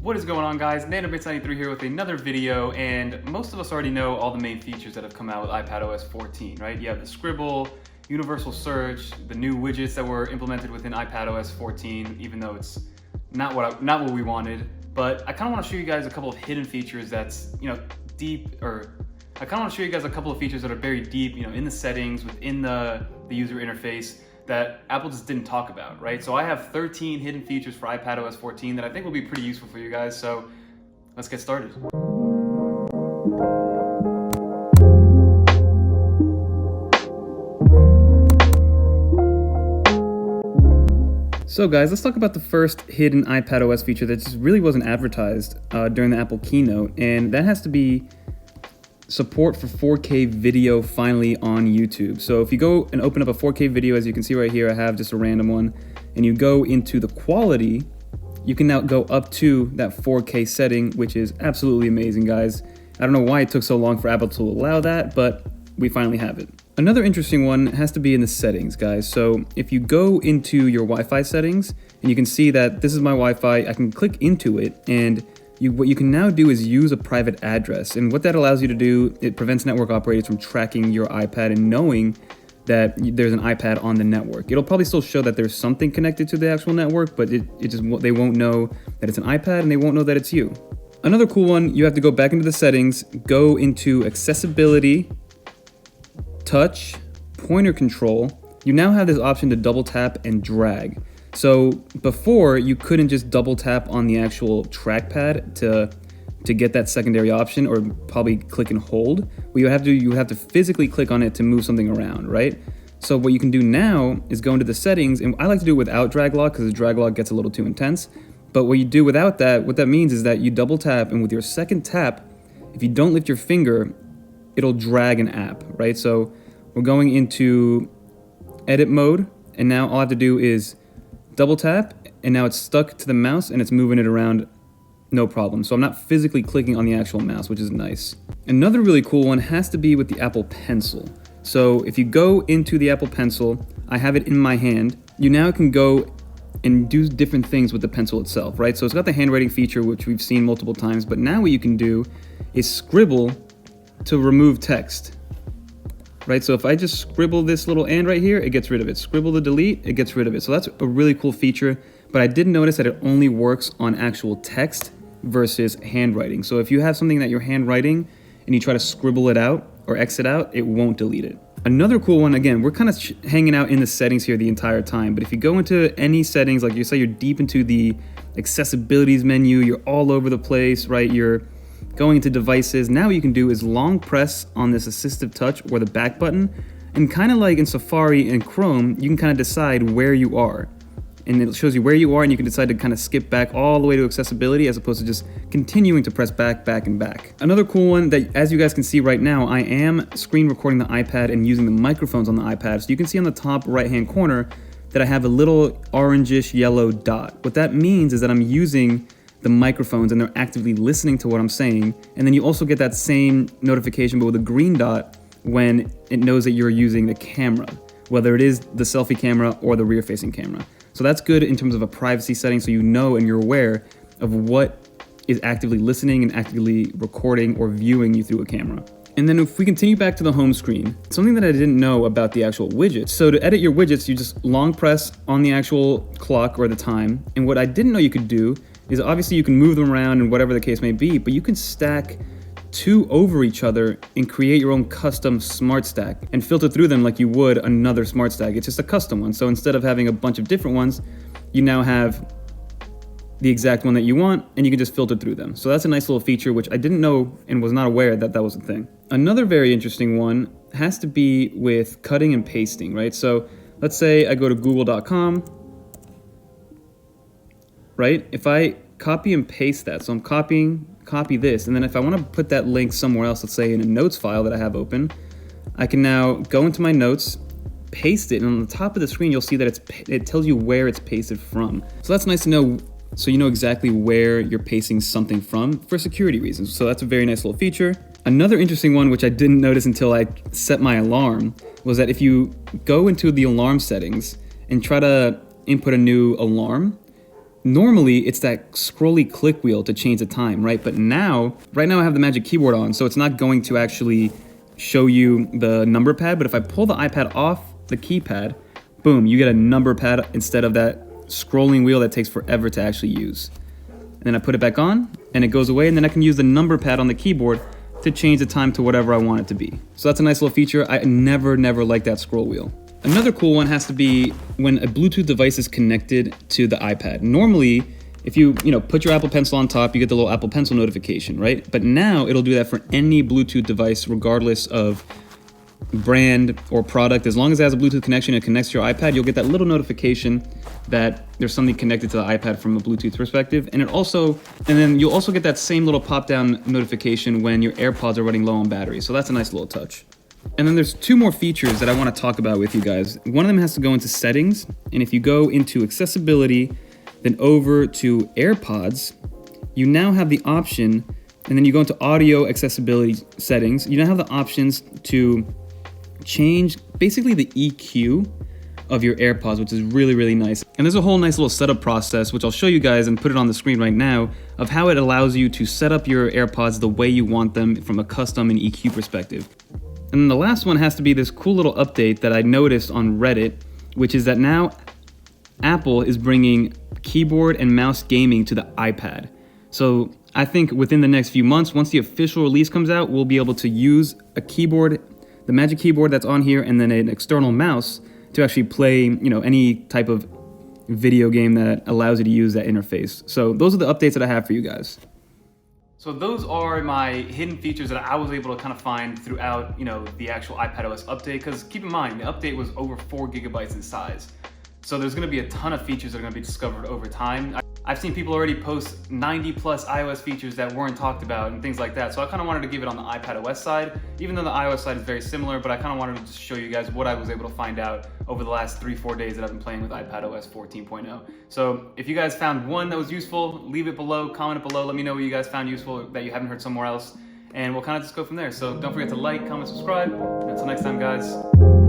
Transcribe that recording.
What is going on, guys? NanoBits93 here with another video, and most of us already know all the main features that have come out with iPadOS 14, right? You have the scribble, universal search, the new widgets that were implemented within iPadOS 14, even though it's not what we wanted. But I kind of want to show you guys a couple of hidden features that's, deep, or I kind of want to show you guys a couple of features that are very deep, in the settings, within the user interface, that Apple just didn't talk about, right? So I have 13 hidden features for iPadOS 14 that I think will be pretty useful for you guys, so let's get started. So guys, let's talk about the first hidden iPadOS feature that just really wasn't advertised during the Apple keynote, and that has to be support for 4K video finally on YouTube. So if you go and open up a 4K video, as you can see right here, I have just a random one, and you go into the quality, you can now go up to that 4K setting, which is absolutely amazing, guys. I don't know why it took so long for Apple to allow that, but we finally have it. Another interesting one has to be in the settings, guys. So if you go into your Wi-Fi settings, and you can see that this is my Wi-Fi, I can click into it, and what you can now do is use a private address. And what that allows you to do, it prevents network operators from tracking your iPad and knowing that there's an iPad on the network. It'll probably still show that there's something connected to the actual network, but they won't know that it's an iPad, and they won't know that it's you. Another cool one, you have to go back into the settings, go into accessibility, touch, pointer control. You now have this option to double tap and drag. So before, you couldn't just double tap on the actual trackpad to get that secondary option, or probably click and hold. What you have to physically click on it to move something around, right? So what you can do now is go into the settings, and I like to do it without drag lock because the drag lock gets a little too intense. But what you do without that, what that means is that you double tap, and with your second tap, if you don't lift your finger, it'll drag an app, right? So we're going into edit mode, and now all I have to do is double tap, and now it's stuck to the mouse and it's moving it around no problem. So I'm not physically clicking on the actual mouse, which is nice. Another really cool one has to be with the Apple Pencil. So if you go into the Apple Pencil, I have it in my hand, you now can go and do different things with the pencil itself, right? So it's got the handwriting feature, which we've seen multiple times, but now what you can do is scribble to remove text. Right, so if I just scribble this little "and" right here, it gets rid of it. Scribble to delete, it gets rid of it. So that's a really cool feature, but I did notice that it only works on actual text versus handwriting. So if you have something that you're handwriting and you try to scribble it out or exit out, it won't delete it. Another cool one, again, we're kind of hanging out in the settings here the entire time, but if you go into any settings, like you say you're deep into the accessibilities menu, you're all over the place, right? You're going into devices, now what you can do is long press on this assistive touch or the back button, and kind of like in Safari and Chrome, you can kind of decide where you are. And it shows you where you are, and you can decide to kind of skip back all the way to accessibility as opposed to just continuing to press back, back, and back. Another cool one that, as you guys can see right now, I am screen recording the iPad and using the microphones on the iPad. So you can see on the top right-hand corner that I have a little orangish yellow dot. What that means is that I'm using the microphones and they're actively listening to what I'm saying. And then you also get that same notification but with a green dot when it knows that you're using the camera, whether it is the selfie camera or the rear facing camera. So that's good in terms of a privacy setting, so you know and you're aware of what is actively listening and actively recording or viewing you through a camera. And then if we continue back to the home screen, something that I didn't know about the actual widgets. So to edit your widgets, you just long press on the actual clock or the time. And what I didn't know you could do is obviously you can move them around and whatever the case may be, but you can stack two over each other and create your own custom smart stack and filter through them like you would another smart stack. It's just a custom one. So instead of having a bunch of different ones, you now have the exact one that you want, and you can just filter through them. So that's a nice little feature, which I didn't know and was not aware that that was a thing. Another very interesting one has to be with cutting and pasting, right? So let's say I go to google.com, right? If I copy and paste that, so I'm copy this, and then if I want to put that link somewhere else, let's say in a notes file that I have open, I can now go into my notes, paste it, and on the top of the screen, you'll see that it tells you where it's pasted from. So that's nice to know, so you know exactly where you're pasting something from for security reasons. So that's a very nice little feature. Another interesting one, which I didn't notice until I set my alarm, was that if you go into the alarm settings and try to input a new alarm, Normally, it's that scrolly click wheel to change the time, right? But right now I have the Magic Keyboard on, so it's not going to actually show you the number pad. But if I pull the iPad off the keypad, boom, you get a number pad instead of that scrolling wheel that takes forever to actually use. And then I put it back on, and it goes away, and then I can use the number pad on the keyboard to change the time to whatever I want it to be. So that's a nice little feature. I never like that scroll wheel. Another cool one has to be when a Bluetooth device is connected to the iPad. Normally, if you put your Apple Pencil on top, you get the little Apple Pencil notification, right? But now it'll do that for any Bluetooth device, regardless of brand or product. As long as it has a Bluetooth connection and connects to your iPad, you'll get that little notification that there's something connected to the iPad from a Bluetooth perspective. And then you'll also get that same little pop-down notification when your AirPods are running low on battery. So that's a nice little touch. And then there's two more features that I want to talk about with you guys. One of them has to go into settings. And if you go into accessibility, then over to AirPods, you now have the option, and then you go into audio accessibility settings. You now have the options to change basically the EQ of your AirPods, which is really nice. And there's a whole nice little setup process, which I'll show you guys and put it on the screen right now, of how it allows you to set up your AirPods the way you want them from a custom and EQ perspective. And then the last one has to be this cool little update that I noticed on Reddit, which is that now Apple is bringing keyboard and mouse gaming to the iPad. So I think within the next few months, once the official release comes out, we'll be able to use a keyboard, the Magic Keyboard that's on here, and then an external mouse to actually play, any type of video game that allows you to use that interface. So those are the updates that I have for you guys. So those are my hidden features that I was able to kind of find throughout, the actual iPadOS update. Because keep in mind, the update was over 4 gigabytes in size. So there's going to be a ton of features that are going to be discovered over time. I've seen people already post 90 plus iOS features that weren't talked about and things like that. So I kind of wanted to give it on the iPadOS side, even though the iOS side is very similar, but I kind of wanted to just show you guys what I was able to find out over the last 3-4 days that I've been playing with iPadOS 14.0. So if you guys found one that was useful, leave it below, comment it below, let me know what you guys found useful that you haven't heard somewhere else, and we'll kind of just go from there. So don't forget to like, comment, subscribe, and until next time, guys.